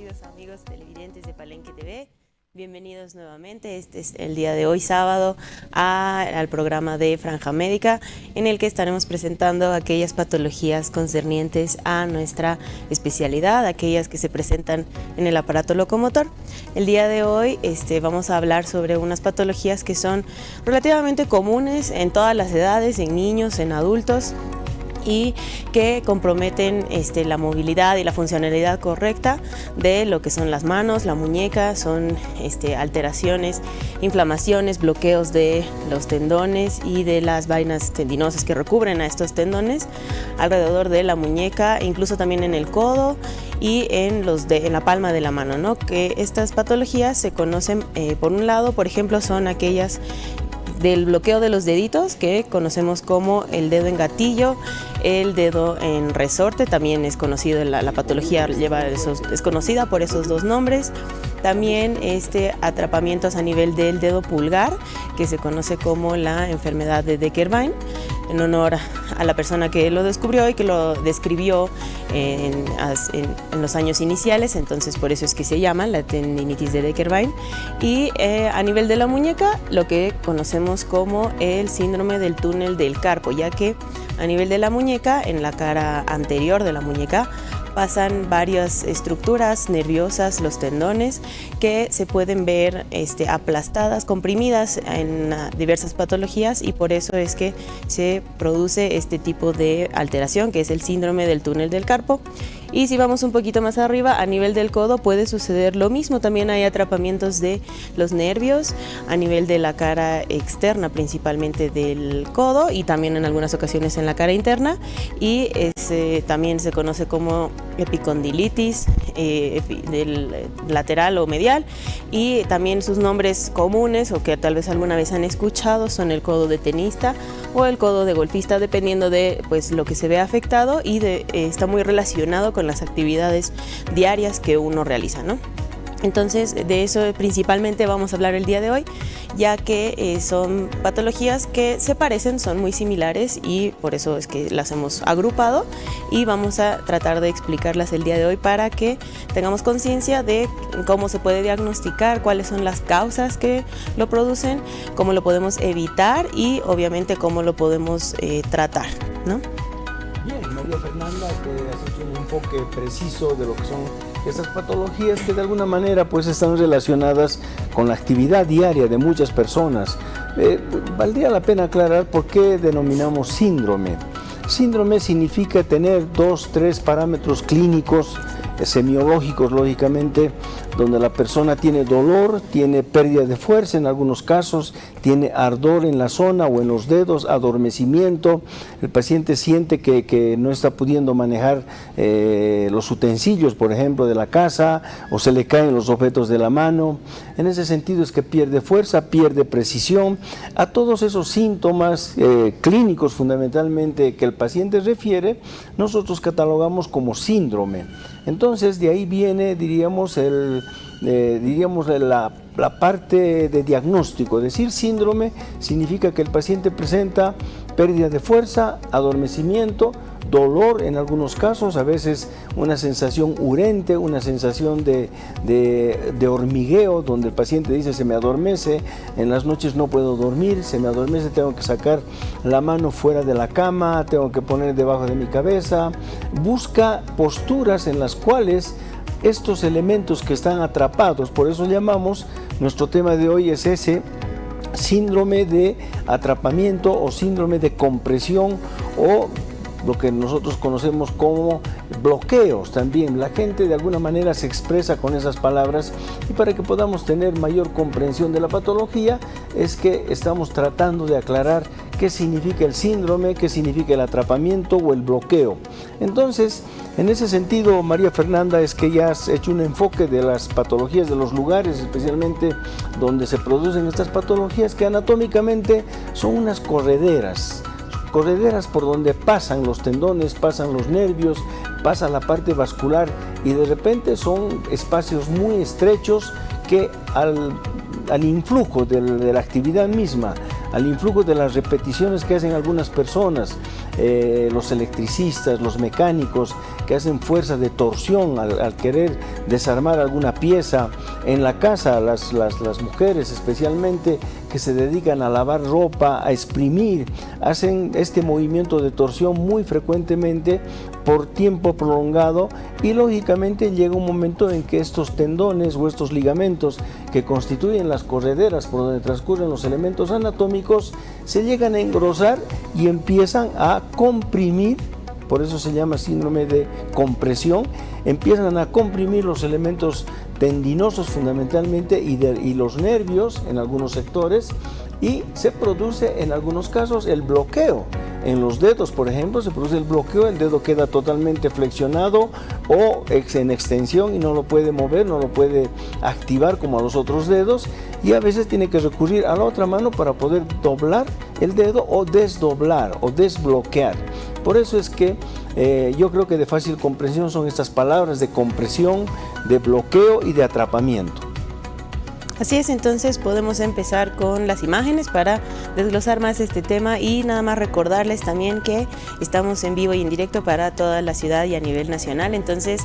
queridos amigos televidentes de Palenque TV. Bienvenidos nuevamente. Este es el día de hoy, sábado, al programa de Franja Médica, en el que estaremos presentando aquellas patologías concernientes a nuestra especialidad, aquellas que se presentan en el aparato locomotor. El día de hoy vamos a hablar sobre unas patologías que son relativamente comunes en todas las edades, en niños, en adultos, y que comprometen la movilidad y la funcionalidad correcta de lo que son las manos, la muñeca. Son alteraciones, inflamaciones, bloqueos de los tendones y de las vainas tendinosas que recubren a estos tendones alrededor de la muñeca, incluso también en el codo y en la palma de la mano, ¿no? Que estas patologías se conocen, por un lado, por ejemplo, son aquellas del bloqueo de los deditos, que conocemos como el dedo en gatillo, el dedo en resorte. También es conocido, la patología es conocida por esos dos nombres. También atrapamientos a nivel del dedo pulgar, que se conoce como la enfermedad de Decker-Wein, en honor a la persona que lo descubrió y que lo describió en los años iniciales. Entonces por eso es que se llama la tendinitis de Decker-Wein. Y a nivel de la muñeca, lo que conocemos como el síndrome del túnel del carpo, ya que a nivel de la muñeca, en la cara anterior de la muñeca, pasan varias estructuras nerviosas, los tendones, que se pueden ver aplastadas, comprimidas en diversas patologías, y por eso es que se produce este tipo de alteración, que es el síndrome del túnel del carpo. Y si vamos un poquito más arriba, a nivel del codo puede suceder lo mismo. También hay atrapamientos de los nervios a nivel de la cara externa, principalmente del codo, y también en algunas ocasiones en la cara interna. Y también se conoce como epicondilitis del lateral o medial. Y también sus nombres comunes, o que tal vez alguna vez han escuchado, son el codo de tenista o el codo de golfista, dependiendo de lo que se ve afectado, y está muy relacionado con las actividades diarias que uno realiza, ¿no? Entonces, de eso principalmente vamos a hablar el día de hoy, ya que son patologías que se parecen, son muy similares, y por eso es que las hemos agrupado, y vamos a tratar de explicarlas el día de hoy para que tengamos conciencia de cómo se puede diagnosticar, cuáles son las causas que lo producen, cómo lo podemos evitar y obviamente cómo lo podemos tratar, ¿no? Bien, María Fernanda, que has hecho un enfoque preciso de lo que son estas patologías, que de alguna manera pues están relacionadas con la actividad diaria de muchas personas. Valdría la pena aclarar por qué denominamos síndrome. Síndrome significa tener 2, 3 parámetros clínicos, semiológicos lógicamente, donde la persona tiene dolor, tiene pérdida de fuerza en algunos casos, tiene ardor en la zona o en los dedos, adormecimiento, el paciente siente que no está pudiendo manejar los utensilios, por ejemplo, de la casa, o se le caen los objetos de la mano. En ese sentido es que pierde fuerza, pierde precisión. A todos esos síntomas clínicos fundamentalmente que el paciente refiere, nosotros catalogamos como síndrome. Entonces de ahí viene, diríamos, la parte de diagnóstico. Decir síndrome significa que el paciente presenta pérdida de fuerza, adormecimiento, dolor en algunos casos, a veces una sensación urente, una sensación de hormigueo, donde el paciente dice: se me adormece, en las noches no puedo dormir, se me adormece, tengo que sacar la mano fuera de la cama, tengo que poner debajo de mi cabeza. Busca posturas en las cuales estos elementos que están atrapados, por eso llamamos, nuestro tema de hoy es ese síndrome de atrapamiento o síndrome de compresión, o lo que nosotros conocemos como bloqueos también. La gente de alguna manera se expresa con esas palabras, y para que podamos tener mayor comprensión de la patología es que estamos tratando de aclarar qué significa el síndrome, qué significa el atrapamiento o el bloqueo. Entonces, en ese sentido, María Fernanda, es que ya has hecho un enfoque de las patologías, de los lugares especialmente donde se producen estas patologías, que anatómicamente son unas correderas por donde pasan los tendones, pasan los nervios, pasa la parte vascular, y de repente son espacios muy estrechos que al influjo de la actividad misma, al influjo de las repeticiones que hacen algunas personas, los electricistas, los mecánicos que hacen fuerza de torsión al querer desarmar alguna pieza en la casa, las mujeres especialmente que se dedican a lavar ropa, a exprimir, hacen este movimiento de torsión muy frecuentemente por tiempo prolongado y lógicamente llega un momento en que estos tendones o estos ligamentos que constituyen las correderas por donde transcurren los elementos anatómicos se llegan a engrosar y empiezan a comprimir. Por eso se llama síndrome de compresión. Empiezan a comprimir los elementos tendinosos fundamentalmente y los nervios en algunos sectores, y se produce en algunos casos el bloqueo. En los dedos, por ejemplo, se produce el bloqueo, el dedo queda totalmente flexionado o en extensión y no lo puede mover, no lo puede activar como a los otros dedos, y a veces tiene que recurrir a la otra mano para poder doblar el dedo o desdoblar o desbloquear. Por eso es que yo creo que de fácil comprensión son estas palabras de compresión, de bloqueo y de atrapamiento. Así es, entonces podemos empezar con las imágenes para desglosar más este tema, y nada más recordarles también que estamos en vivo y en directo para toda la ciudad y a nivel nacional. Entonces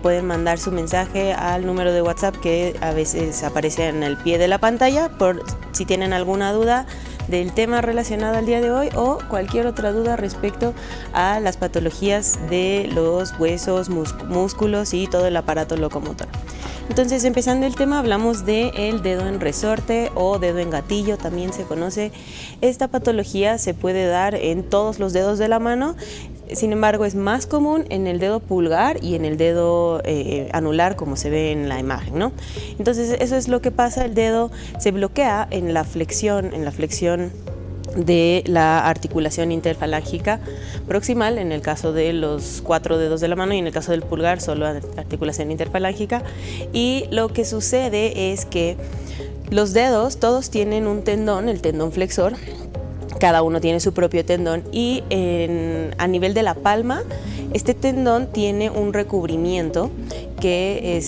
pueden mandar su mensaje al número de WhatsApp que a veces aparece en el pie de la pantalla por si tienen alguna duda del tema relacionado al día de hoy o cualquier otra duda respecto a las patologías de los huesos, músculos y todo el aparato locomotor. Entonces, empezando el tema, hablamos del dedo en resorte o dedo en gatillo, también se conoce. Esta patología se puede dar en todos los dedos de la mano. Sin embargo, es más común en el dedo pulgar y en el dedo anular, como se ve en la imagen, ¿no? Entonces, eso es lo que pasa. El dedo se bloquea en la flexión de la articulación interfalángica proximal, en el caso de los 4 dedos de la mano, y en el caso del pulgar solo articulación interfalángica. Y lo que sucede es que los dedos todos tienen un tendón, el tendón flexor. Cada uno tiene su propio tendón, y a nivel de la palma este tendón tiene un recubrimiento que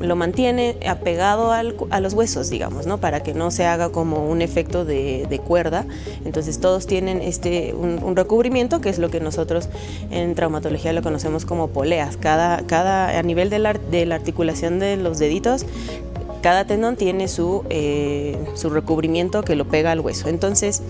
lo mantiene apegado a los huesos, digamos, ¿no? Para que no se haga como un efecto de cuerda. Entonces todos tienen un recubrimiento, que es lo que nosotros en traumatología lo conocemos como poleas. A nivel de la articulación de los deditos, cada tendón tiene su recubrimiento que lo pega al hueso. Entonces,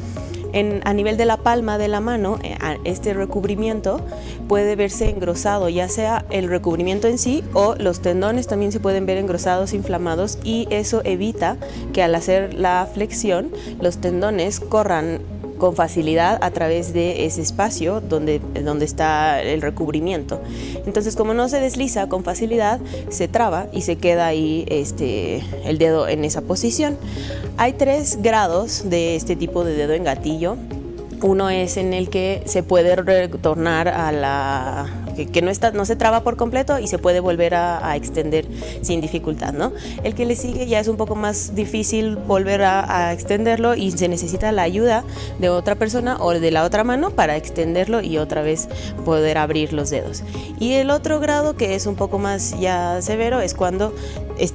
a nivel de la palma de la mano, este recubrimiento puede verse engrosado, ya sea el recubrimiento en sí o los tendones también se pueden ver engrosados, inflamados, y eso evita que al hacer la flexión los tendones corran con facilidad a través de ese espacio donde está el recubrimiento. Entonces, como no se desliza con facilidad, se traba y se queda ahí el dedo en esa posición. Hay 3 grados de este tipo de dedo en gatillo. Uno es en el que se puede retornar a que no se traba por completo y se puede volver a extender sin dificultad, ¿no? El que le sigue ya es un poco más difícil volver a extenderlo y se necesita la ayuda de otra persona o de la otra mano para extenderlo y otra vez poder abrir los dedos. Y el otro grado, que es un poco más ya severo, es cuando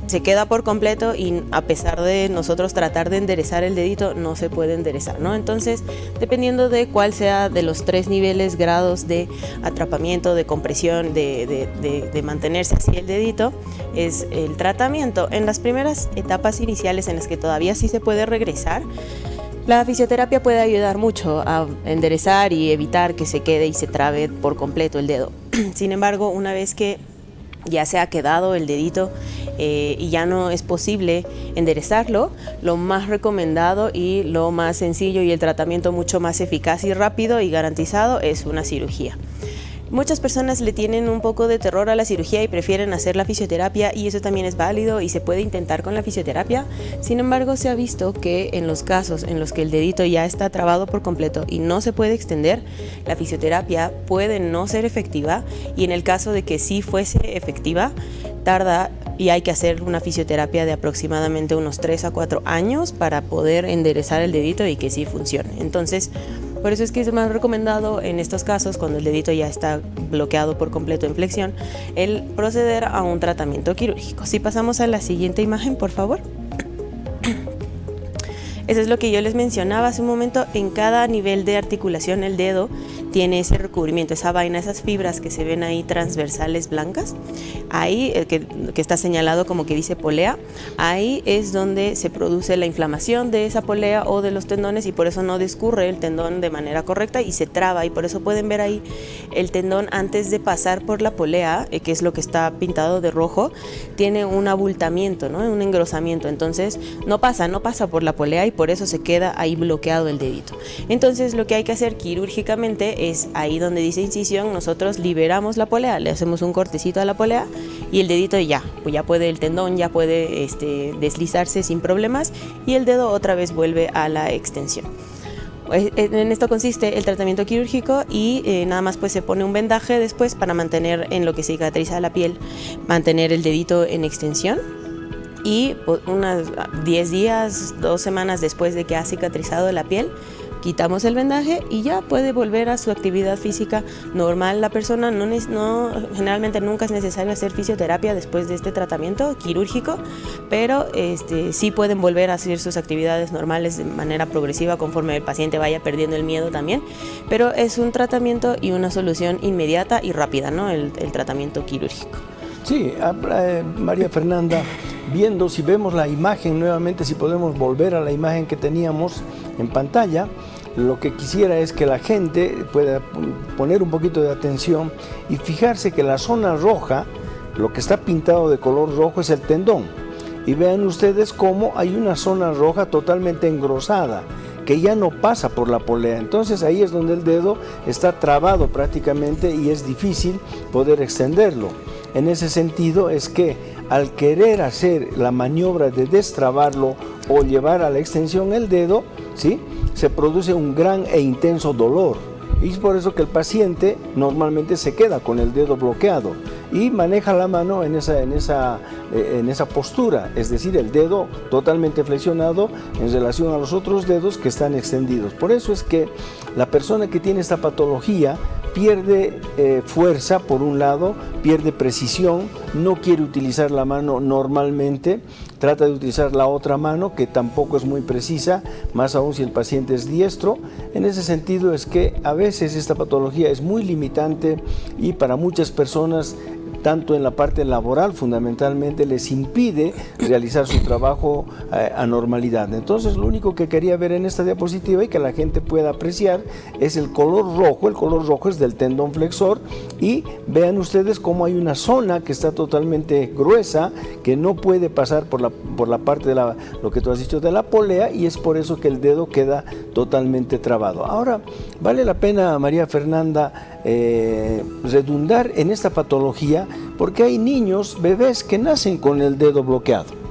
se queda por completo y a pesar de nosotros tratar de enderezar el dedito, no se puede enderezar, ¿no? Entonces, dependiendo de cuál sea de los 3 niveles, grados de atrapamiento, de compresión, de mantenerse así el dedito, es el tratamiento. En las primeras etapas iniciales en las que todavía sí se puede regresar, la fisioterapia puede ayudar mucho a enderezar y evitar que se quede y se trabe por completo el dedo. Sin embargo, una vez que ya se ha quedado el dedito y ya no es posible enderezarlo, lo más recomendado y lo más sencillo y el tratamiento mucho más eficaz y rápido y garantizado es una cirugía. Muchas personas le tienen un poco de terror a la cirugía y prefieren hacer la fisioterapia, y eso también es válido y se puede intentar con la fisioterapia. Sin embargo, se ha visto que en los casos en los que el dedito ya está trabado por completo y no se puede extender, la fisioterapia puede no ser efectiva, y en el caso de que sí fuese efectiva, tarda y hay que hacer una fisioterapia de aproximadamente unos 3 a 4 años para poder enderezar el dedito y que sí funcione. Entonces, por eso es que es más recomendado en estos casos, cuando el dedito ya está bloqueado por completo en flexión, el proceder a un tratamiento quirúrgico. Si pasamos a la siguiente imagen, por favor. Eso es lo que yo les mencionaba hace un momento. En cada nivel de articulación el dedo tiene ese recubrimiento, esa vaina, esas fibras que se ven ahí transversales blancas, ahí que está señalado como que dice polea, ahí es donde se produce la inflamación de esa polea o de los tendones, y por eso no discurre el tendón de manera correcta y se traba, y por eso pueden ver ahí el tendón antes de pasar por la polea, que es lo que está pintado de rojo, tiene un abultamiento, ¿no? Un engrosamiento, entonces no pasa por la polea y por eso se queda ahí bloqueado el dedito. Entonces lo que hay que hacer quirúrgicamente es ahí donde dice incisión, nosotros liberamos la polea, le hacemos un cortecito a la polea y el dedito pues ya puede, el tendón ya puede deslizarse sin problemas y el dedo otra vez vuelve a la extensión. En esto consiste el tratamiento quirúrgico y nada más pues se pone un vendaje después para mantener en lo que cicatriza la piel, mantener el dedito en extensión, y unas 10 días, 2 semanas después de que ha cicatrizado la piel, quitamos el vendaje y ya puede volver a su actividad física normal. La persona generalmente nunca es necesario hacer fisioterapia después de este tratamiento quirúrgico, pero sí pueden volver a hacer sus actividades normales de manera progresiva conforme el paciente vaya perdiendo el miedo también, pero es un tratamiento y una solución inmediata y rápida, ¿no? El tratamiento quirúrgico. Sí, María Fernanda, si vemos la imagen nuevamente, si podemos volver a la imagen que teníamos en pantalla, lo que quisiera es que la gente pueda poner un poquito de atención y fijarse que la zona roja, lo que está pintado de color rojo es el tendón. Y vean ustedes cómo hay una zona roja totalmente engrosada, que ya no pasa por la polea. Entonces ahí es donde el dedo está trabado prácticamente y es difícil poder extenderlo. En ese sentido es que al querer hacer la maniobra de destrabarlo o llevar a la extensión el dedo, ¿sí?, se produce un gran e intenso dolor. Y es por eso que el paciente normalmente se queda con el dedo bloqueado y maneja la mano en esa postura, es decir, el dedo totalmente flexionado en relación a los otros dedos que están extendidos. Por eso es que la persona que tiene esta patología pierde fuerza por un lado, pierde precisión, no quiere utilizar la mano normalmente, trata de utilizar la otra mano que tampoco es muy precisa, más aún si el paciente es diestro. En ese sentido es que a veces esta patología es muy limitante y para muchas personas, tanto en la parte laboral fundamentalmente, les impide realizar su trabajo a normalidad. Entonces lo único que quería ver en esta diapositiva y que la gente pueda apreciar es el color rojo es del tendón flexor, y vean ustedes cómo hay una zona que está totalmente gruesa, que no puede pasar por la parte de lo que tú has dicho de la polea, y es por eso que el dedo queda totalmente trabado. Ahora, vale la pena, María Fernanda, redundar en esta patología, porque hay niños, bebés que nacen con el dedo bloqueado.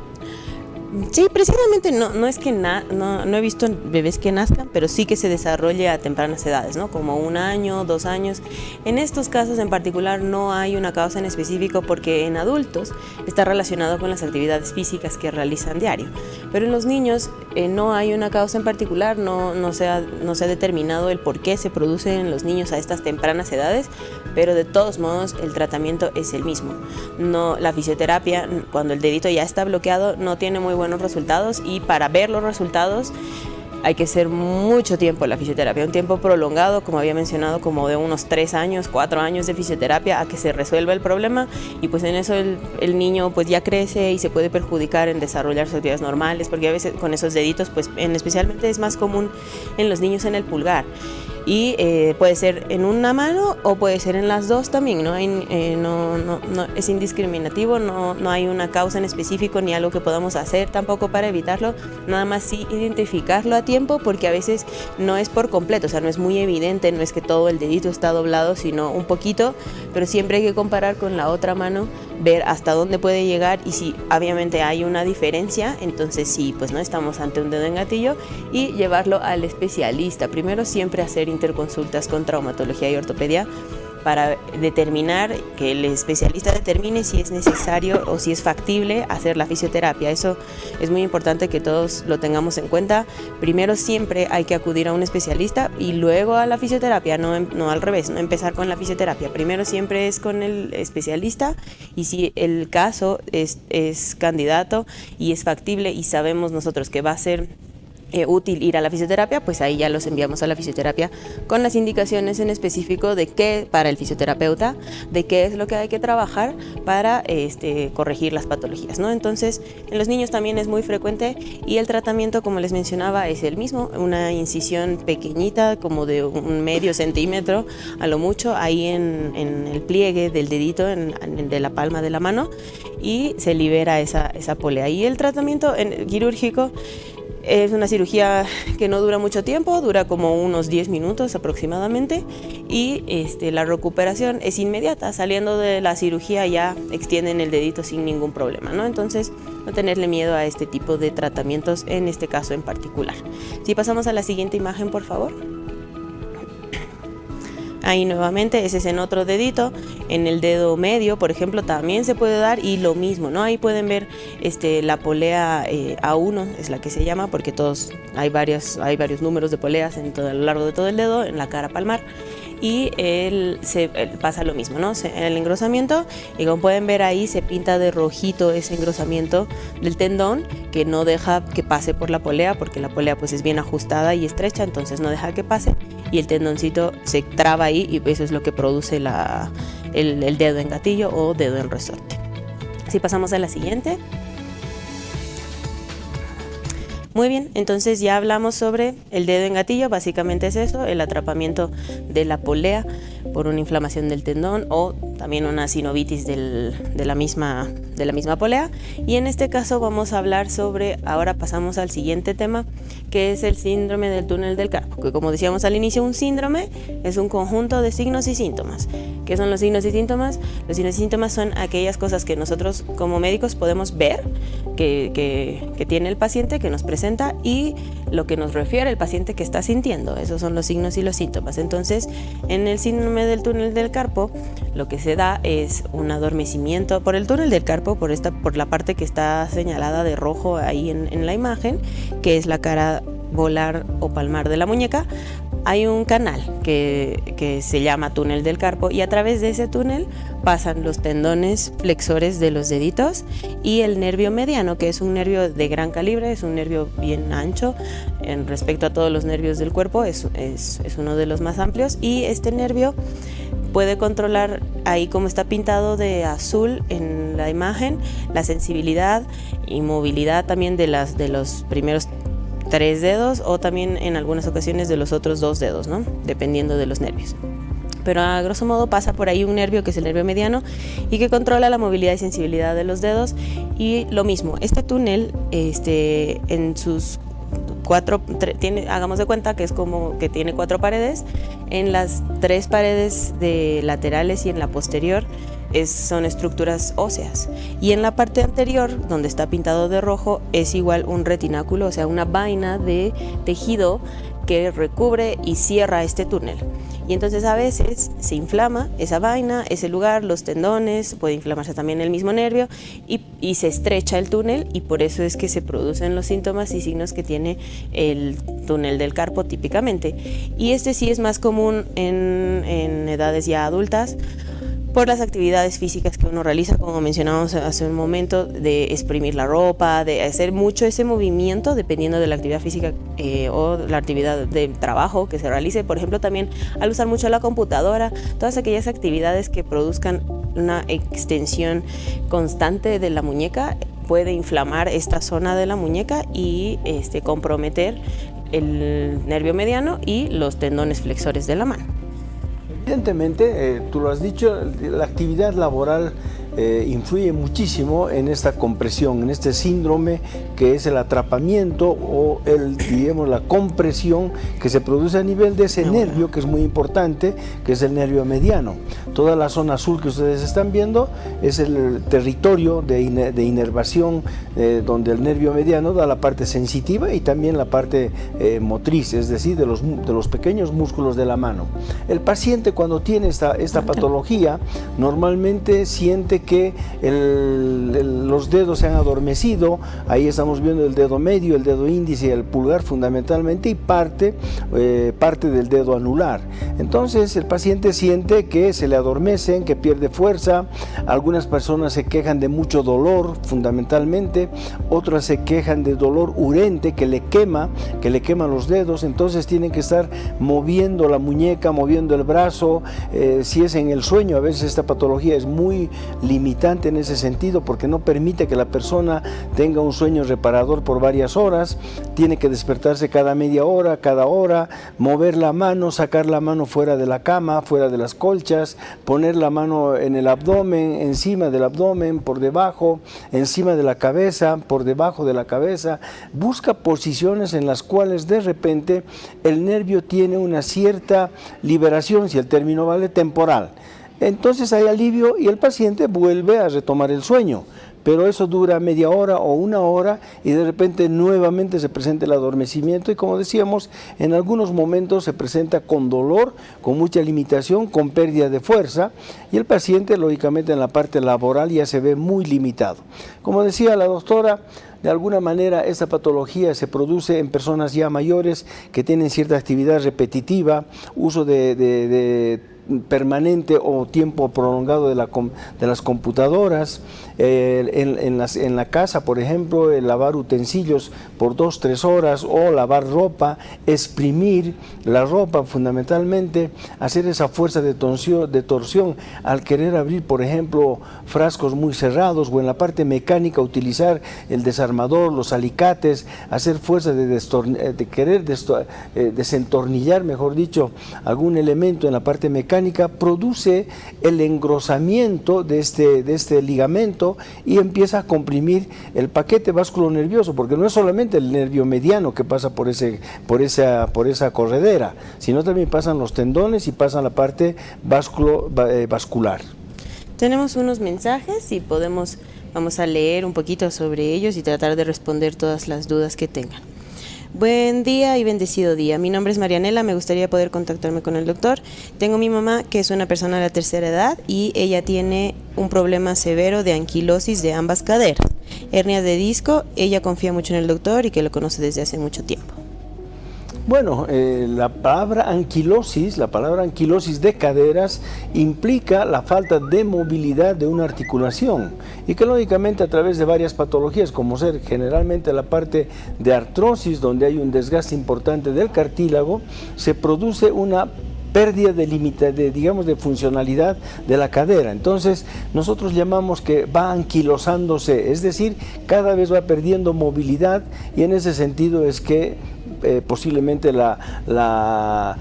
Sí, precisamente no es que no he visto bebés que nazcan, pero sí que se desarrolle a tempranas edades, ¿no? Como 1 año, 2 años. En estos casos en particular no hay una causa en específico, porque en adultos está relacionado con las actividades físicas que realizan diario. Pero en los niños no hay una causa en particular, no se ha determinado el por qué se produce en los niños a estas tempranas edades, pero de todos modos el tratamiento es el mismo. La fisioterapia, cuando el dedito ya está bloqueado, no tiene muy buenos resultados, y para ver los resultados hay que hacer mucho tiempo la fisioterapia, un tiempo prolongado, como había mencionado, como de unos 3 años, 4 años de fisioterapia a que se resuelva el problema, y pues en eso el niño pues ya crece y se puede perjudicar en desarrollar sus actividades normales, porque a veces con esos deditos, pues especialmente es más común en los niños en el pulgar, y puede ser en una mano o puede ser en las dos también, no es indiscriminativo, no hay una causa en específico ni algo que podamos hacer tampoco para evitarlo, nada más sí identificarlo a tiempo, porque a veces no es por completo, o sea, no es muy evidente, no es que todo el dedito está doblado, sino un poquito, pero siempre hay que comparar con la otra mano, ver hasta dónde puede llegar, y si obviamente hay una diferencia, entonces sí, pues no estamos ante un dedo en gatillo, y llevarlo al especialista. Primero siempre hacer interconsultas con traumatología y ortopedia para determinar, que el especialista determine si es necesario o si es factible hacer la fisioterapia. Eso es muy importante que todos lo tengamos en cuenta. Primero siempre hay que acudir a un especialista y luego a la fisioterapia, no al revés, no empezar con la fisioterapia. Primero siempre es con el especialista, y si el caso es candidato y es factible y sabemos nosotros que va a ser útil ir a la fisioterapia, pues ahí ya los enviamos a la fisioterapia con las indicaciones en específico de qué, para el fisioterapeuta, de qué es lo que hay que trabajar para corregir las patologías, ¿no? Entonces, en los niños también es muy frecuente y el tratamiento, como les mencionaba, es el mismo, una incisión pequeñita, como de un medio centímetro a lo mucho, ahí en el pliegue del dedito, de la palma de la mano, y se libera esa polea. Y el tratamiento quirúrgico es una cirugía que no dura mucho tiempo, dura como unos 10 minutos aproximadamente, y la recuperación es inmediata. Saliendo de la cirugía ya extienden el dedito sin ningún problema, ¿no? Entonces, no tenerle miedo a este tipo de tratamientos en este caso en particular. Si pasamos a la siguiente imagen, por favor. Ahí nuevamente, ese es en otro dedito, en el dedo medio, por ejemplo, también se puede dar, y lo mismo, ¿no? Ahí pueden ver la polea A1, es la que se llama, porque hay varios números de poleas a lo largo de todo el dedo, en la cara palmar, y pasa lo mismo, ¿no? El engrosamiento, y como pueden ver ahí se pinta de rojito ese engrosamiento del tendón, que no deja que pase por la polea, porque la polea pues es bien ajustada y estrecha, entonces no deja que pase, y el tendoncito se traba ahí, y eso es lo que produce el dedo en gatillo o dedo en resorte. Si pasamos a la siguiente. Muy bien, entonces ya hablamos sobre el dedo en gatillo, básicamente es eso, el atrapamiento de la polea por una inflamación del tendón o también una sinovitis de la misma polea. Y en este caso vamos a hablar ahora pasamos al siguiente tema, que es el síndrome del túnel del carpo, que como decíamos al inicio, un síndrome es un conjunto de signos y síntomas. ¿Qué son los signos y síntomas? Los signos y síntomas son aquellas cosas que nosotros como médicos podemos ver que tiene el paciente, que nos presenta, y lo que nos refiere el paciente que está sintiendo. Esos son los signos y los síntomas. Entonces, en el síndrome del túnel del carpo, lo que se da es un adormecimiento por el túnel del carpo, por la parte que está señalada de rojo ahí en la imagen, que es la cara volar o palmar de la muñeca. Hay un canal que se llama túnel del carpo, y a través de ese túnel pasan los tendones flexores de los deditos y el nervio mediano, que es un nervio de gran calibre, es un nervio bien ancho en respecto a todos los nervios del cuerpo, es uno de los más amplios, y este nervio puede controlar, ahí como está pintado de azul en la imagen, la sensibilidad y movilidad también de los primeros 3 dedos, o también en algunas ocasiones de los otros 2 dedos, ¿no? Dependiendo de los nervios. Pero a grosso modo pasa por ahí un nervio que es el nervio mediano y que controla la movilidad y sensibilidad de los dedos. Y lo mismo, este túnel en sus hagamos de cuenta que es como que tiene 4 paredes. En las 3 paredes laterales y en la posterior son estructuras óseas, y en la parte anterior, donde está pintado de rojo, es igual un retináculo, o sea, una vaina de tejido que recubre y cierra este túnel. Y entonces a veces se inflama esa vaina, ese lugar, los tendones, puede inflamarse también el mismo nervio, y se estrecha el túnel, y por eso es que se producen los síntomas y signos que tiene el túnel del carpo típicamente. Y sí es más común en edades ya adultas, por las actividades físicas que uno realiza, como mencionábamos hace un momento, de exprimir la ropa, de hacer mucho ese movimiento dependiendo de la actividad física o la actividad de trabajo que se realice. Por ejemplo, también al usar mucho la computadora, todas aquellas actividades que produzcan una extensión constante de la muñeca puede inflamar esta zona de la muñeca y comprometer el nervio mediano y los tendones flexores de la mano. Evidentemente, tú lo has dicho, la actividad laboral influye muchísimo en esta compresión, en este síndrome que es el atrapamiento o digamos, la compresión que se produce a nivel de ese nervio, que es muy importante, que es el nervio mediano. Toda la zona azul que ustedes están viendo es el territorio de inervación donde el nervio mediano da la parte sensitiva y también la parte motriz, es decir, de los pequeños músculos de la mano. El paciente, cuando tiene esta patología, normalmente siente que los dedos se han adormecido. Ahí estamos viendo el dedo medio, el dedo índice y el pulgar fundamentalmente, y parte del dedo anular. Entonces el paciente siente que se le adormece adormecen, que pierde fuerza. Algunas personas se quejan de mucho dolor, fundamentalmente. Otras se quejan de dolor urente que le quema los dedos. Entonces tienen que estar moviendo la muñeca, moviendo el brazo. Si es en el sueño, a veces esta patología es muy limitante en ese sentido porque no permite que la persona tenga un sueño reparador por varias horas. Tiene que despertarse cada media hora, cada hora, mover la mano, sacar la mano fuera de la cama, fuera de las colchas, poner la mano en el abdomen, encima del abdomen, por debajo, encima de la cabeza, por debajo de la cabeza. Busca posiciones en las cuales de repente el nervio tiene una cierta liberación, si el término vale, temporal. Entonces hay alivio y el paciente vuelve a retomar el sueño. Pero eso dura media hora o una hora y de repente nuevamente se presenta el adormecimiento y, como decíamos, en algunos momentos se presenta con dolor, con mucha limitación, con pérdida de fuerza, y el paciente lógicamente en la parte laboral ya se ve muy limitado. Como decía la doctora, de alguna manera esta patología se produce en personas ya mayores que tienen cierta actividad repetitiva, uso de permanente o tiempo prolongado de las computadoras, en la casa, por ejemplo, lavar utensilios por 2-3 horas o lavar ropa, exprimir la ropa fundamentalmente, hacer esa fuerza de torsión al querer abrir, por ejemplo, frascos muy cerrados, o en la parte mecánica utilizar el desarmador, los alicates, hacer fuerza de querer desentornillar, mejor dicho, algún elemento en la parte mecánica, produce el engrosamiento de este ligamento y empieza a comprimir el paquete vasculonervioso, porque no es solamente el nervio mediano que pasa por esa corredera, sino también pasan los tendones y pasan la parte vascular. Tenemos unos mensajes y vamos a leer un poquito sobre ellos y tratar de responder todas las dudas que tengan. Buen día y bendecido día. Mi nombre es Marianela, me gustaría poder contactarme con el doctor. Tengo mi mamá que es una persona de la tercera edad y ella tiene un problema severo de anquilosis de ambas caderas, hernias de disco. Ella confía mucho en el doctor y que lo conoce desde hace mucho tiempo. Bueno, la palabra anquilosis de caderas implica la falta de movilidad de una articulación y que lógicamente a través de varias patologías, como ser generalmente la parte de artrosis, donde hay un desgaste importante del cartílago, se produce una pérdida de funcionalidad de la cadera. Entonces nosotros llamamos que va anquilosándose, es decir, cada vez va perdiendo movilidad, y en ese sentido es que posiblemente la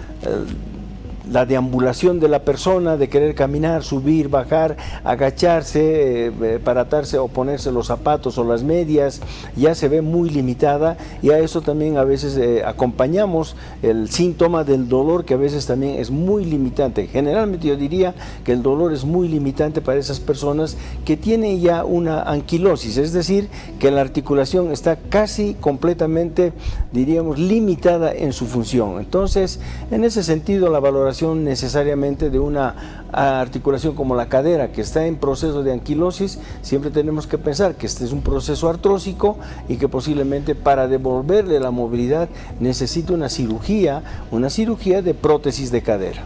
deambulación de la persona, de querer caminar, subir, bajar, agacharse, para atarse o ponerse los zapatos o las medias, ya se ve muy limitada, y a eso también a veces acompañamos el síntoma del dolor, que a veces también es muy limitante. Generalmente yo diría que el dolor es muy limitante para esas personas que tienen ya una anquilosis, es decir, que la articulación está casi completamente, diríamos, limitada en su función. Entonces, en ese sentido, la valoración necesariamente de una articulación como la cadera que está en proceso de anquilosis, siempre tenemos que pensar que este es un proceso artrósico y que posiblemente para devolverle la movilidad necesita una cirugía de prótesis de cadera.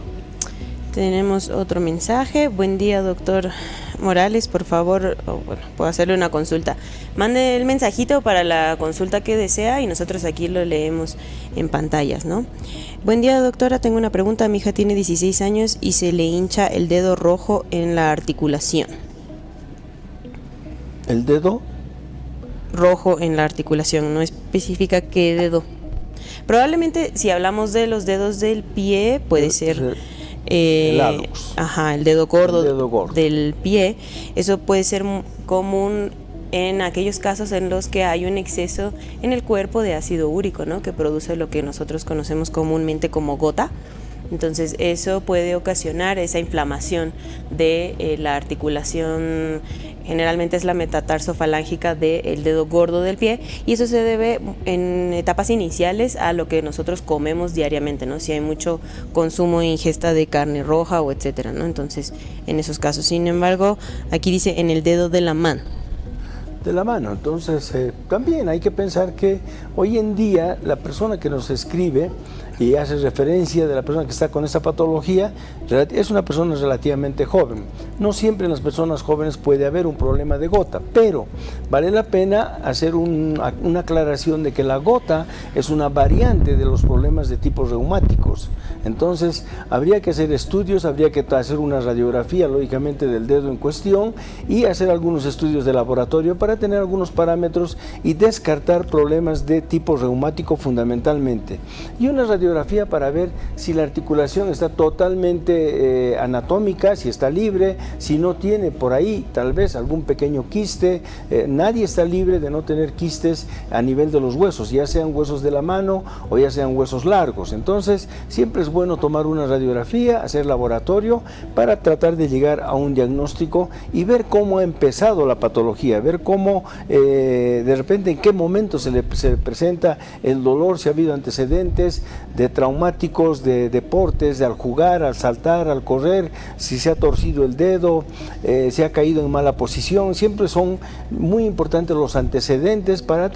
Tenemos otro mensaje. Buen día, doctor Morales, por favor, puedo hacerle una consulta. Mande el mensajito para la consulta que desea y nosotros aquí lo leemos en pantallas, ¿no? Buen día, doctora, tengo una pregunta. Mi hija tiene 16 años y se le hincha el dedo rojo en la articulación. ¿El dedo? Rojo en la articulación, no especifica qué dedo. Probablemente si hablamos de los dedos del pie puede ser el dedo gordo del pie. Eso puede ser común en aquellos casos en los que hay un exceso en el cuerpo de ácido úrico, ¿no? Que produce lo que nosotros conocemos comúnmente como gota. Entonces eso puede ocasionar esa inflamación de la articulación, generalmente es la metatarsofalangica del dedo gordo del pie, y eso se debe en etapas iniciales a lo que nosotros comemos diariamente, ¿no? Si hay mucho consumo e ingesta de carne roja o etcétera, ¿no? Entonces en esos casos, sin embargo, aquí dice en el dedo de la mano. Entonces también hay que pensar que hoy en día la persona que nos escribe y hace referencia de la persona que está con esa patología, es una persona relativamente joven. No siempre en las personas jóvenes puede haber un problema de gota, pero vale la pena hacer una aclaración de que la gota es una variante de los problemas de tipo reumáticos. Entonces habría que hacer estudios, habría que hacer una radiografía lógicamente del dedo en cuestión y hacer algunos estudios de laboratorio para tener algunos parámetros y descartar problemas de tipo reumático fundamentalmente. Y una radiografía para ver si la articulación está totalmente anatómica, si está libre, si no tiene por ahí tal vez algún pequeño quiste. Nadie está libre de no tener quistes a nivel de los huesos, ya sean huesos de la mano o ya sean huesos largos. Entonces siempre es bueno tomar una radiografía, hacer laboratorio para tratar de llegar a un diagnóstico y ver cómo ha empezado la patología, ver cómo de repente en qué momento se presenta el dolor, si ha habido antecedentes de traumáticos, de deportes, de al jugar, al saltar, al correr, si se ha torcido el dedo, si ha caído en mala posición. Siempre son muy importantes los antecedentes para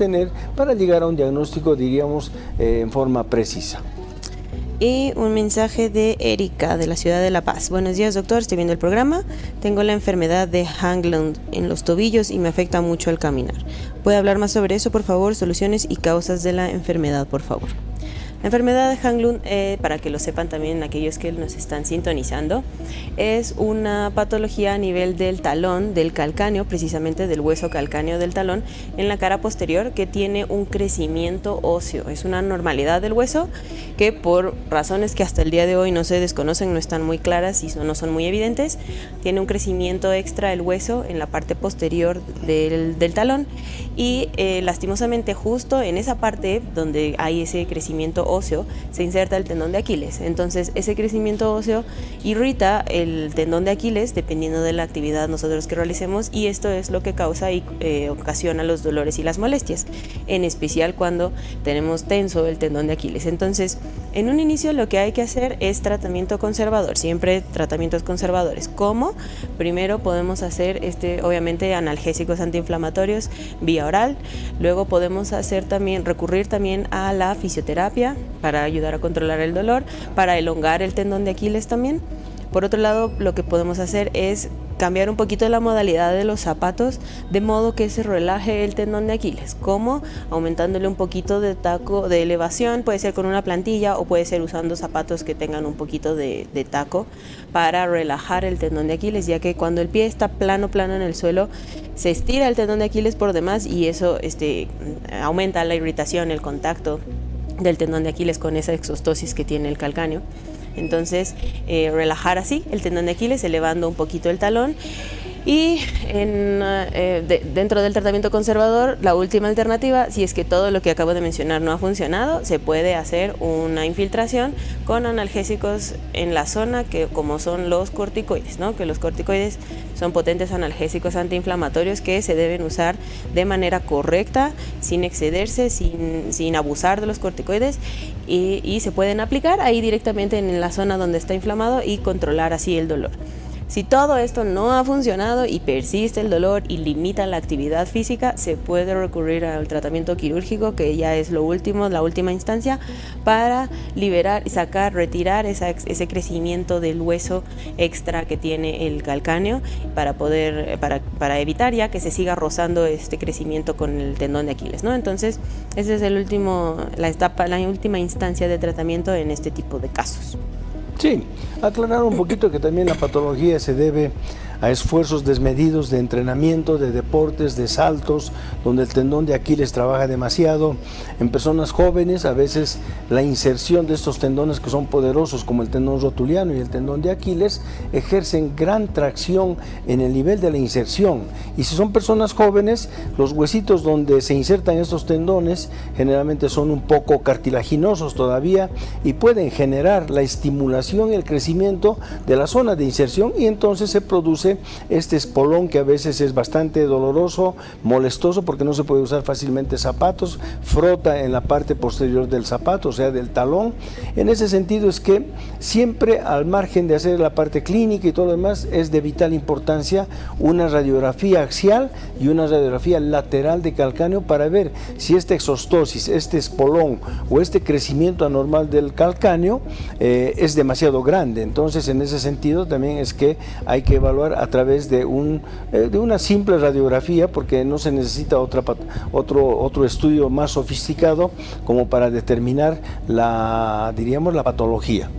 llegar a un diagnóstico, diríamos, en forma precisa. Y un mensaje de Erika, de la ciudad de La Paz. Buenos días, doctor, estoy viendo el programa. Tengo la enfermedad de Haglund en los tobillos y me afecta mucho al caminar. ¿Puede hablar más sobre eso, por favor? Soluciones y causas de la enfermedad, por favor. La enfermedad de Haglund, para que lo sepan también aquellos que nos están sintonizando, es una patología a nivel del talón, del calcáneo, precisamente del hueso calcáneo del talón, en la cara posterior, que tiene un crecimiento óseo. Es una anormalidad del hueso que por razones que hasta el día de hoy no se desconocen, no están muy claras y no son muy evidentes, tiene un crecimiento extra del hueso en la parte posterior del talón y lastimosamente justo en esa parte donde hay ese crecimiento óseo se inserta el tendón de Aquiles. Entonces ese crecimiento óseo irrita el tendón de Aquiles dependiendo de la actividad nosotros que realicemos, y esto es lo que causa y ocasiona los dolores y las molestias, en especial cuando tenemos tenso el tendón de Aquiles. Entonces en un inicio lo que hay que hacer es tratamiento conservador, siempre tratamientos conservadores. ¿Cómo? Primero podemos hacer obviamente analgésicos antiinflamatorios vía oral, luego podemos recurrir también a la fisioterapia para ayudar a controlar el dolor, para elongar el tendón de Aquiles también. Por otro lado, lo que podemos hacer es cambiar un poquito la modalidad de los zapatos de modo que se relaje el tendón de Aquiles. ¿Cómo? Aumentándole un poquito de taco, de elevación, puede ser con una plantilla o puede ser usando zapatos que tengan un poquito de taco para relajar el tendón de Aquiles, ya que cuando el pie está plano en el suelo, se estira el tendón de Aquiles por demás y eso aumenta la irritación, el contacto del tendón de Aquiles con esa exostosis que tiene el calcáneo. Entonces relajar así el tendón de Aquiles, elevando un poquito el talón. Y dentro del tratamiento conservador, la última alternativa, si es que todo lo que acabo de mencionar no ha funcionado, se puede hacer una infiltración con analgésicos en la zona, que como son los corticoides, ¿no? Que los corticoides son potentes analgésicos antiinflamatorios que se deben usar de manera correcta, sin excederse, sin abusar de los corticoides, y se pueden aplicar ahí directamente en la zona donde está inflamado y controlar así el dolor. Si todo esto no ha funcionado y persiste el dolor y limita la actividad física, se puede recurrir al tratamiento quirúrgico, que ya es la última instancia, para liberar, retirar ese crecimiento del hueso extra que tiene el calcáneo, para evitar ya que se siga rozando este crecimiento con el tendón de Aquiles, ¿no? Entonces, esa es la última instancia de tratamiento en este tipo de casos. Sí, aclarar un poquito que también la patología se debe a esfuerzos desmedidos de entrenamiento, de deportes, de saltos, donde el tendón de Aquiles trabaja demasiado. En personas jóvenes, a veces la inserción de estos tendones que son poderosos, como el tendón rotuliano y el tendón de Aquiles, ejercen gran tracción en el nivel de la inserción. Y si son personas jóvenes, los huesitos donde se insertan estos tendones generalmente son un poco cartilaginosos todavía y pueden generar la estimulación y el crecimiento de la zona de inserción, y entonces se produce produce este espolón que a veces es bastante doloroso, molestoso, porque no se puede usar fácilmente zapatos, frota en la parte posterior del zapato, o sea, del talón. En ese sentido es que siempre, al margen de hacer la parte clínica y todo lo demás, es de vital importancia una radiografía axial y una radiografía lateral de calcáneo para ver si esta exostosis, este espolón o este crecimiento anormal del calcáneo es demasiado grande. Entonces, en ese sentido también es que hay que evaluar a través de una simple radiografía, porque no se necesita otro estudio más sofisticado como para determinar diríamos, la patología.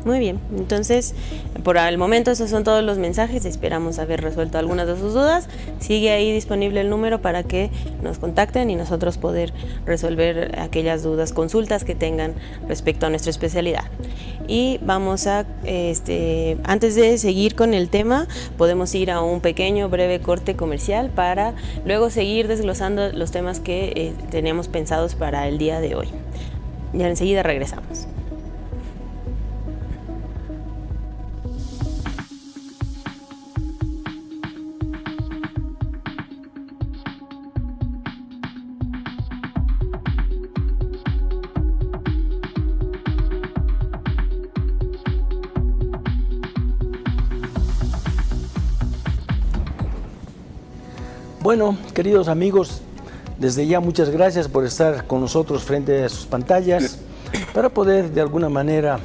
Muy bien, entonces por el momento esos son todos los mensajes, esperamos haber resuelto algunas de sus dudas. Sigue ahí disponible el número para que nos contacten y nosotros poder resolver aquellas dudas, consultas que tengan respecto a nuestra especialidad. Y vamos a, antes de seguir con el tema, podemos ir a un pequeño, breve corte comercial para luego seguir desglosando los temas que tenemos pensados para el día de hoy. Ya enseguida regresamos. Bueno, queridos amigos, desde ya muchas gracias por estar con nosotros frente a sus pantallas para poder de alguna manera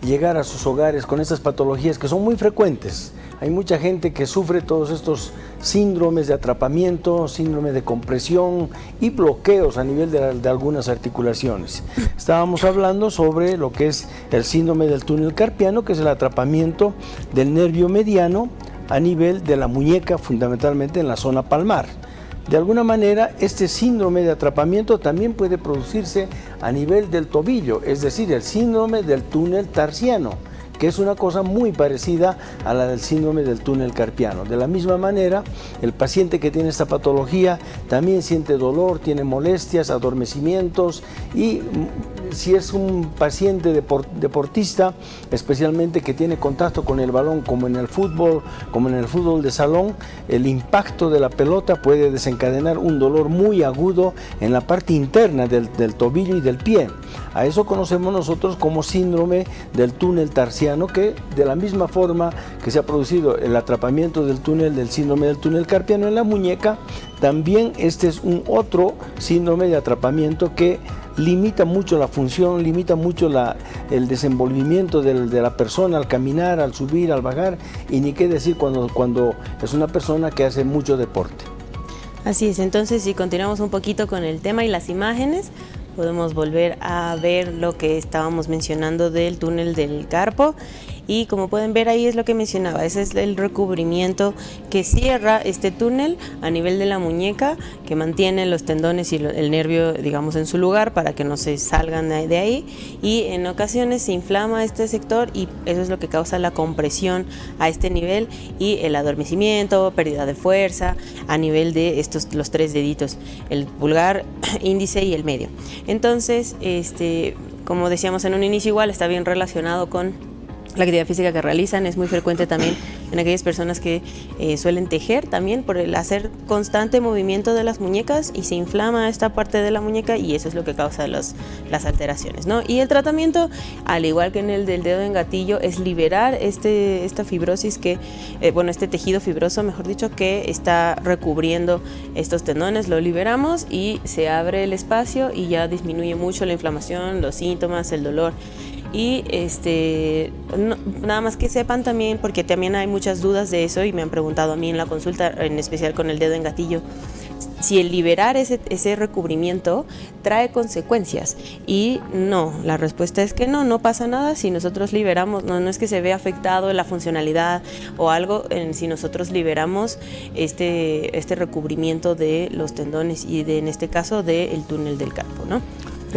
llegar a sus hogares con estas patologías que son muy frecuentes. Hay mucha gente que sufre todos estos síndromes de atrapamiento, síndrome de compresión y bloqueos a nivel de algunas articulaciones. Estábamos hablando sobre lo que es el síndrome del túnel carpiano, que es el atrapamiento del nervio mediano a nivel de la muñeca, fundamentalmente en la zona palmar. De alguna manera, este síndrome de atrapamiento también puede producirse a nivel del tobillo, es decir, el síndrome del túnel tarsiano, que es una cosa muy parecida a la del síndrome del túnel carpiano. De la misma manera, el paciente que tiene esta patología también siente dolor, tiene molestias, adormecimientos, y si es un paciente deportista, especialmente que tiene contacto con el balón, como en el fútbol de salón, el impacto de la pelota puede desencadenar un dolor muy agudo en la parte interna del tobillo y del pie. A eso conocemos nosotros como síndrome del túnel tarsiano, que de la misma forma que se ha producido el atrapamiento del síndrome del túnel carpiano en la muñeca, también este es un otro síndrome de atrapamiento que limita mucho la función, limita mucho el desenvolvimiento de la persona al caminar, al subir, al bajar, y ni qué decir cuando es una persona que hace mucho deporte. Así es, entonces si continuamos un poquito con el tema y las imágenes, podemos volver a ver lo que estábamos mencionando del túnel del carpo. Y como pueden ver ahí es lo que mencionaba, ese es el recubrimiento que cierra este túnel a nivel de la muñeca, que mantiene los tendones y el nervio, digamos, en su lugar para que no se salgan de ahí, y en ocasiones se inflama este sector y eso es lo que causa la compresión a este nivel y el adormecimiento, pérdida de fuerza a nivel de los tres deditos, el pulgar, índice y el medio. Entonces, como decíamos en un inicio, igual está bien relacionado con la actividad física que realizan. Es muy frecuente también en aquellas personas que suelen tejer, también por el hacer constante movimiento de las muñecas, y se inflama esta parte de la muñeca y eso es lo que causa las alteraciones, ¿no? Y el tratamiento, al igual que en el del dedo en gatillo, es liberar esta fibrosis este tejido fibroso, mejor dicho, que está recubriendo estos tendones. Lo liberamos y se abre el espacio y ya disminuye mucho la inflamación, los síntomas, el dolor. Y nada más que sepan también, porque también hay muchas dudas de eso y me han preguntado a mí en la consulta, en especial con el dedo en gatillo, si el liberar ese recubrimiento trae consecuencias. Y no, la respuesta es que no pasa nada si nosotros liberamos. No es que se vea afectado la funcionalidad o algo, si nosotros liberamos este recubrimiento de los tendones y en este caso del túnel del carpo, ¿no?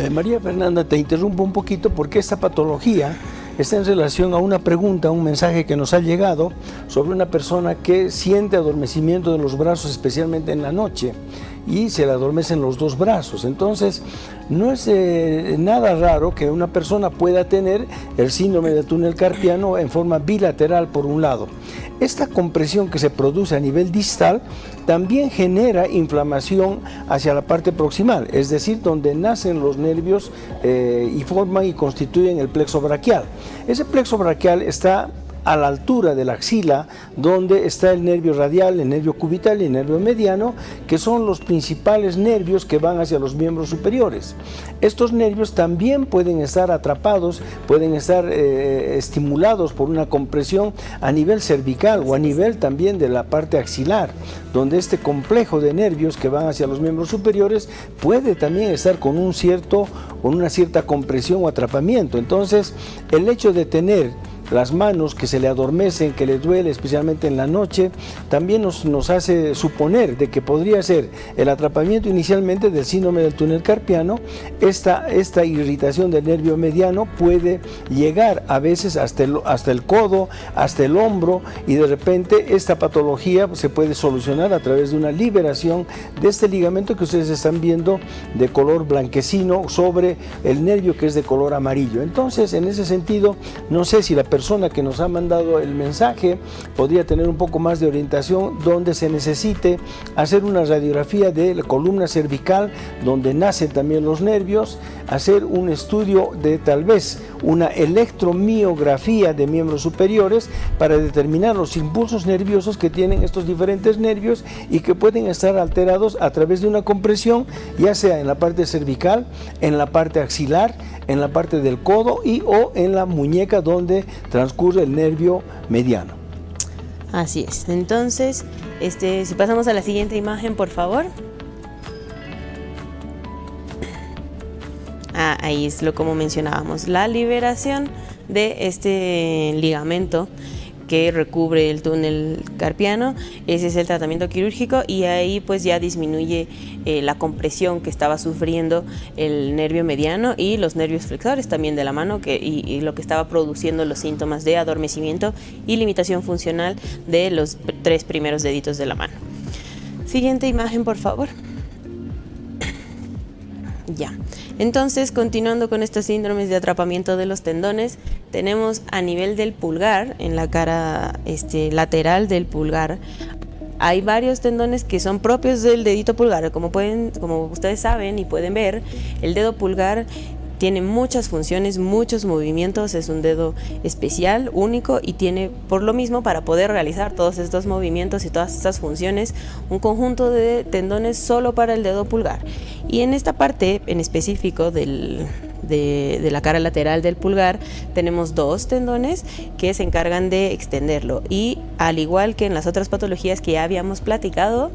María Fernanda, te interrumpo un poquito porque esta patología está en relación a una pregunta, un mensaje que nos ha llegado sobre una persona que siente adormecimiento de los brazos, especialmente en la noche. y se le adormecen los dos brazos. Entonces, no es nada raro que una persona pueda tener el síndrome de túnel carpiano en forma bilateral por un lado. Esta compresión que se produce a nivel distal también genera inflamación hacia la parte proximal, es decir, donde nacen los nervios y forman y constituyen el plexo braquial. Ese plexo braquial está a la altura de la axila, donde está el nervio radial, el nervio cubital y el nervio mediano, que son los principales nervios que van hacia los miembros superiores. Estos nervios también pueden estar atrapados, pueden estar estimulados por una compresión a nivel cervical o a nivel también de la parte axilar, donde este complejo de nervios que van hacia los miembros superiores puede también estar con una cierta compresión o atrapamiento. Entonces, el hecho de tener las manos que se le adormecen, que le duele especialmente en la noche, también nos hace suponer de que podría ser el atrapamiento inicialmente del síndrome del túnel carpiano. Esta irritación del nervio mediano puede llegar a veces hasta el codo, hasta el hombro, y de repente esta patología se puede solucionar a través de una liberación de este ligamento que ustedes están viendo de color blanquecino sobre el nervio que es de color amarillo. Entonces, en ese sentido, no sé si la persona que nos ha mandado el mensaje podría tener un poco más de orientación, donde se necesite hacer una radiografía de la columna cervical, donde nacen también los nervios, hacer un estudio de tal vez una electromiografía de miembros superiores para determinar los impulsos nerviosos que tienen estos diferentes nervios y que pueden estar alterados a través de una compresión, ya sea en la parte cervical, en la parte axilar, en la parte del codo o en la muñeca donde transcurre el nervio mediano. Así es. Entonces, si pasamos a la siguiente imagen, por favor. Ahí es como mencionábamos, la liberación de este ligamento que recubre el túnel carpiano. Ese es el tratamiento quirúrgico, y ahí pues ya disminuye la compresión que estaba sufriendo el nervio mediano y los nervios flexores también de la mano, y lo que estaba produciendo los síntomas de adormecimiento y limitación funcional de los 3 primeros deditos de la mano. Siguiente imagen, por favor. Ya. Entonces, continuando con estos síndromes de atrapamiento de los tendones, tenemos a nivel del pulgar, en la cara lateral del pulgar, hay varios tendones que son propios del dedito pulgar. Como ustedes saben y pueden ver, el dedo pulgar tiene muchas funciones, muchos movimientos, es un dedo especial, único, y tiene, por lo mismo, para poder realizar todos estos movimientos y todas estas funciones, un conjunto de tendones solo para el dedo pulgar. Y en esta parte en específico de la cara lateral del pulgar tenemos 2 tendones que se encargan de extenderlo, y al igual que en las otras patologías que ya habíamos platicado,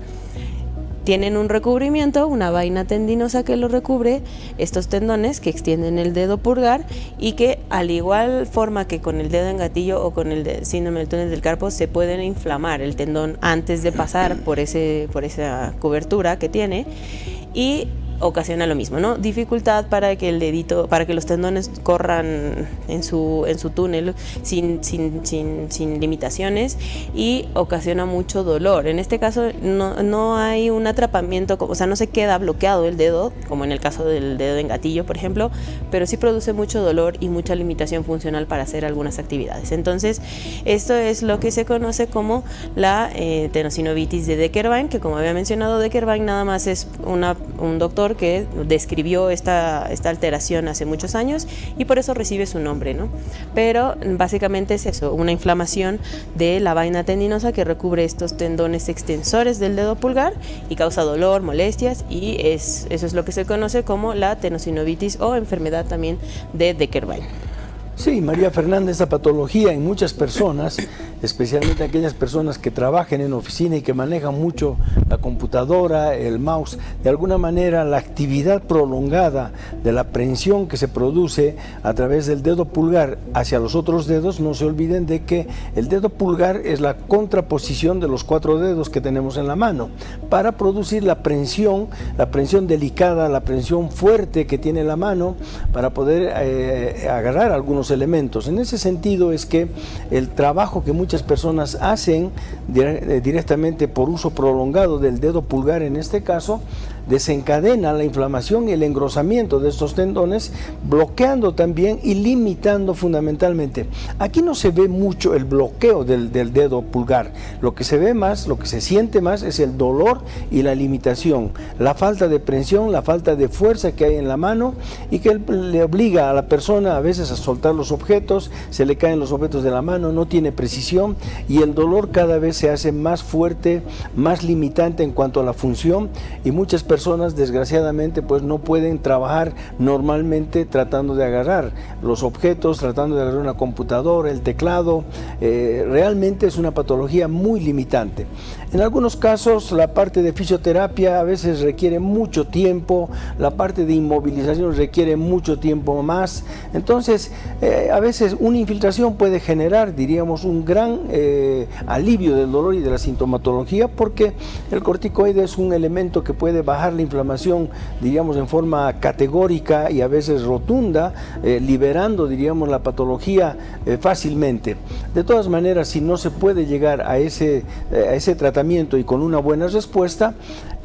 tienen un recubrimiento, una vaina tendinosa que lo recubre, estos tendones que extienden el dedo pulgar, y que al igual forma que con el dedo en gatillo o con el síndrome del túnel del carpo se pueden inflamar el tendón antes de pasar por esa cobertura que tiene, y ocasiona lo mismo, ¿no? Dificultad para que los tendones corran en su túnel sin limitaciones, y ocasiona mucho dolor. En este caso no hay un atrapamiento, o sea, no se queda bloqueado el dedo, como en el caso del dedo en gatillo, por ejemplo, pero sí produce mucho dolor y mucha limitación funcional para hacer algunas actividades. Entonces, esto es lo que se conoce como la tenosinovitis de Decker-Wein, que, como había mencionado, Decker-Wein nada más es un doctor que describió esta alteración hace muchos años, y por eso recibe su nombre, ¿no? Pero básicamente es eso, una inflamación de la vaina tendinosa que recubre estos tendones extensores del dedo pulgar y causa dolor, molestias, y eso es lo que se conoce como la tenosinovitis, o enfermedad también de Decker-Wein. Sí, María Fernanda, esta patología en muchas personas, especialmente aquellas personas que trabajan en oficina y que manejan mucho la computadora, el mouse, de alguna manera la actividad prolongada de la prensión que se produce a través del dedo pulgar hacia los otros dedos. No se olviden de que el dedo pulgar es la contraposición de los 4 dedos que tenemos en la mano, para producir la prensión delicada, la prensión fuerte que tiene la mano para poder agarrar algunos elementos. En ese sentido es que el trabajo que muchas muchas personas hacen directamente por uso prolongado del dedo pulgar en este caso, desencadena la inflamación y el engrosamiento de estos tendones, bloqueando también y limitando fundamentalmente. Aquí no se ve mucho el bloqueo del dedo pulgar, lo que se ve más, lo que se siente más es el dolor y la limitación, la falta de presión, la falta de fuerza que hay en la mano y que le obliga a la persona a veces a soltar los objetos, se le caen los objetos de la mano, no tiene precisión y el dolor cada vez se hace más fuerte, más limitante en cuanto a la función y muchas personas desgraciadamente pues no pueden trabajar normalmente tratando de agarrar los objetos, tratando de agarrar una computadora, el teclado. Realmente es una patología muy limitante. En algunos casos la parte de fisioterapia a veces requiere mucho tiempo, la parte de inmovilización requiere mucho tiempo más, entonces a veces una infiltración puede generar, diríamos, un gran alivio del dolor y de la sintomatología, porque el corticoide es un elemento que puede bajar la inflamación, diríamos, en forma categórica y a veces rotunda, liberando, diríamos, la patología fácilmente. De todas maneras, si no se puede llegar a ese tratamiento y con una buena respuesta,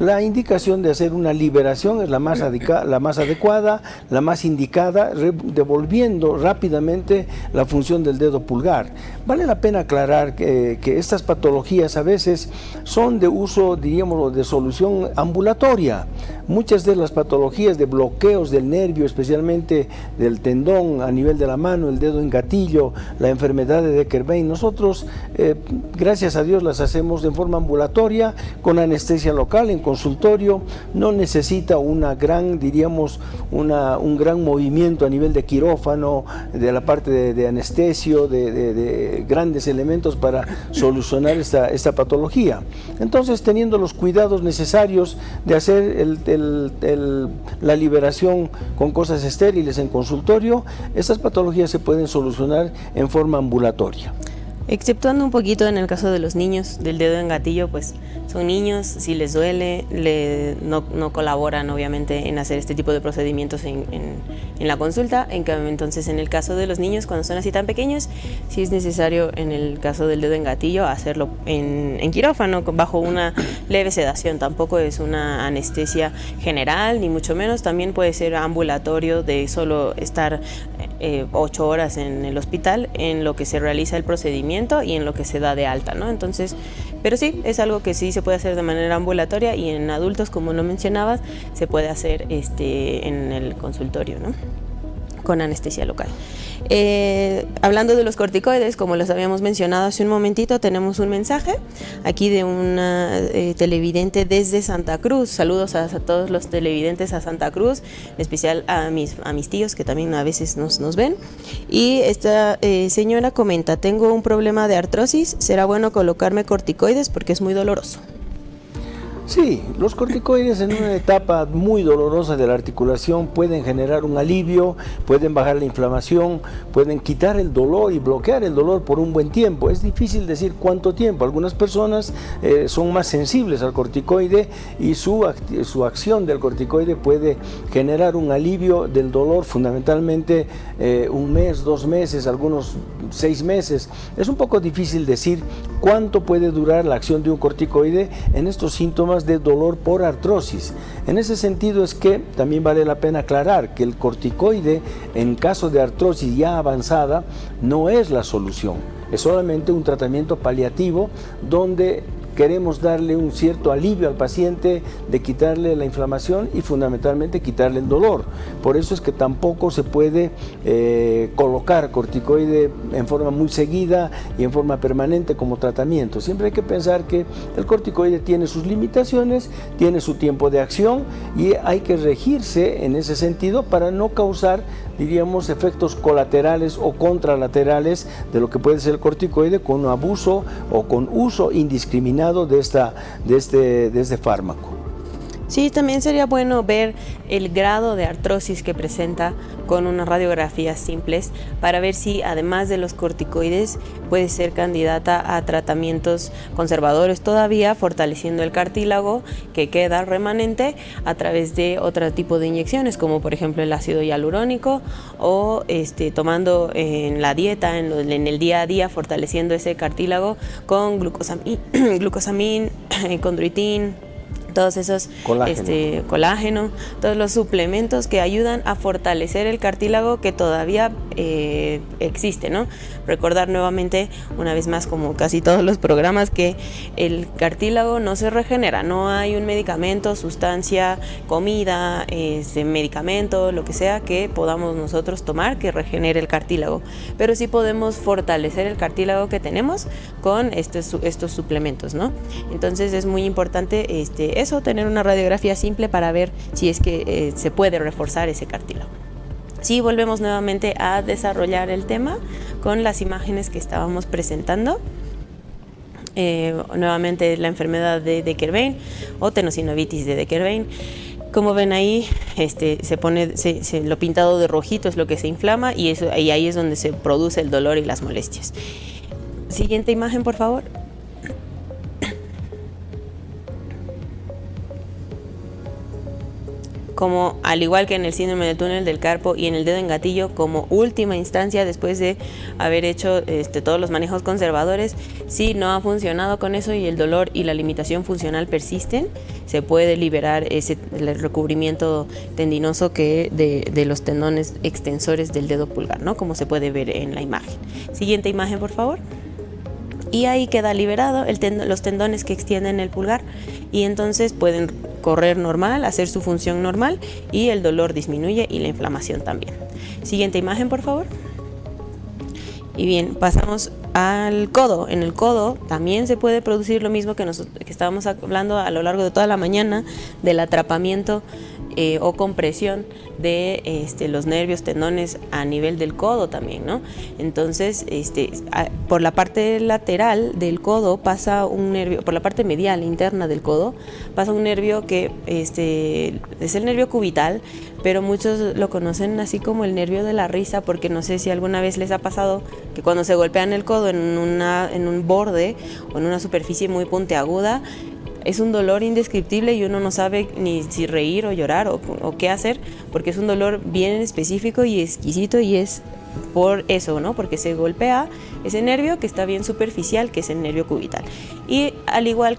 la indicación de hacer una liberación es la más adecuada, la más indicada, devolviendo rápidamente la función del dedo pulgar. Vale la pena aclarar que estas patologías a veces son de uso, diríamos, de solución ambulatoria. Muchas de las patologías de bloqueos del nervio, especialmente del tendón a nivel de la mano, el dedo en gatillo, la enfermedad de Decker-Vein, nosotros, gracias a Dios, las hacemos en forma ambulatoria, con anestesia local, en consultorio. No necesita una gran, diríamos, un gran movimiento a nivel de quirófano, de la parte de anestesio, de grandes elementos para solucionar esta patología. Entonces, teniendo los cuidados necesarios de hacer la liberación con cosas estériles en consultorio, estas patologías se pueden solucionar en forma ambulatoria. Exceptuando un poquito en el caso de los niños del dedo en gatillo, pues son niños, si les duele, no colaboran obviamente en hacer este tipo de procedimientos en la consulta. Entonces, en el caso de los niños, cuando son así tan pequeños, sí es necesario, en el caso del dedo en gatillo, hacerlo en quirófano, bajo una leve sedación. Tampoco es una anestesia general, ni mucho menos. También puede ser ambulatorio, de solo estar 8 horas en el hospital en lo que se realiza el procedimiento y en lo que se da de alta, ¿no? Entonces, pero sí, es algo que sí se puede hacer de manera ambulatoria, y en adultos, como lo mencionabas, se puede hacer en el consultorio, ¿no?, con anestesia local. Hablando de los corticoides, como los habíamos mencionado hace un momentito, tenemos un mensaje aquí de una televidente desde Santa Cruz. Saludos a todos los televidentes a Santa Cruz, en especial a mis tíos, que también a veces nos ven. Y esta señora comenta: tengo un problema de artrosis, ¿será bueno colocarme corticoides porque es muy doloroso? Sí, los corticoides en una etapa muy dolorosa de la articulación pueden generar un alivio, pueden bajar la inflamación, pueden quitar el dolor y bloquear el dolor por un buen tiempo. Es difícil decir cuánto tiempo. Algunas personas son más sensibles al corticoide y su acción del corticoide puede generar un alivio del dolor, fundamentalmente 1 mes, 2 meses, algunos 6 meses. Es un poco difícil decir cuánto puede durar la acción de un corticoide en estos síntomas de dolor por artrosis. En ese sentido es que también vale la pena aclarar que el corticoide, en caso de artrosis ya avanzada, no es la solución, es solamente un tratamiento paliativo donde queremos darle un cierto alivio al paciente, de quitarle la inflamación y fundamentalmente quitarle el dolor. Por eso es que tampoco se puede colocar corticoide en forma muy seguida y en forma permanente como tratamiento. Siempre hay que pensar que el corticoide tiene sus limitaciones, tiene su tiempo de acción y hay que regirse en ese sentido para no causar, diríamos, efectos colaterales o contralaterales de lo que puede ser el corticoide con abuso o con uso indiscriminado de este fármaco. Sí, también sería bueno ver el grado de artrosis que presenta con unas radiografías simples para ver si además de los corticoides puede ser candidata a tratamientos conservadores todavía, fortaleciendo el cartílago que queda remanente a través de otro tipo de inyecciones, como por ejemplo el ácido hialurónico o tomando en la dieta, en el día a día, fortaleciendo ese cartílago con glucosamín, condroitín, todos esos colágeno, todos los suplementos que ayudan a fortalecer el cartílago que todavía existe, ¿no? Recordar nuevamente, una vez más, como casi todos los programas, que el cartílago no se regenera, no hay un medicamento, sustancia, comida, medicamento, lo que sea que podamos nosotros tomar que regenere el cartílago, pero sí podemos fortalecer el cartílago que tenemos con estos suplementos, ¿no? Entonces es muy importante eso, tener una radiografía simple para ver si es que se puede reforzar ese cartílago. Sí, volvemos nuevamente a desarrollar el tema con las imágenes que estábamos presentando. Nuevamente la enfermedad de Decker-Vein o tenosinovitis de Decker-Vein. Como ven ahí, se pone lo pintado de rojito es lo que se inflama y ahí es donde se produce el dolor y las molestias. Siguiente imagen, por favor. Como al igual que en el síndrome del túnel del carpo y en el dedo en gatillo, como última instancia después de haber hecho todos los manejos conservadores, si no ha funcionado con eso y el dolor y la limitación funcional persisten, se puede liberar el recubrimiento tendinoso de los tendones extensores del dedo pulgar, ¿no? Como se puede ver en la imagen. Siguiente imagen, por favor. Y ahí queda liberado los tendones que extienden el pulgar y entonces pueden correr normal, hacer su función normal y el dolor disminuye y la inflamación también. Siguiente imagen, por favor. Y bien, pasamos al codo. En el codo también se puede producir lo mismo que estábamos hablando a lo largo de toda la mañana, del atrapamiento o compresión de los nervios, tendones a nivel del codo también, ¿no? Entonces, por la parte lateral del codo pasa un nervio, por la parte medial interna del codo pasa un nervio que es el nervio cubital, pero muchos lo conocen así como el nervio de la risa, porque no sé si alguna vez les ha pasado que cuando se golpean el codo en un borde o en una superficie muy puntiaguda, es un dolor indescriptible y uno no sabe ni si reír o llorar o qué hacer, porque es un dolor bien específico y exquisito y es por eso, ¿no? Porque se golpea ese nervio que está bien superficial, que es el nervio cubital. Y al igual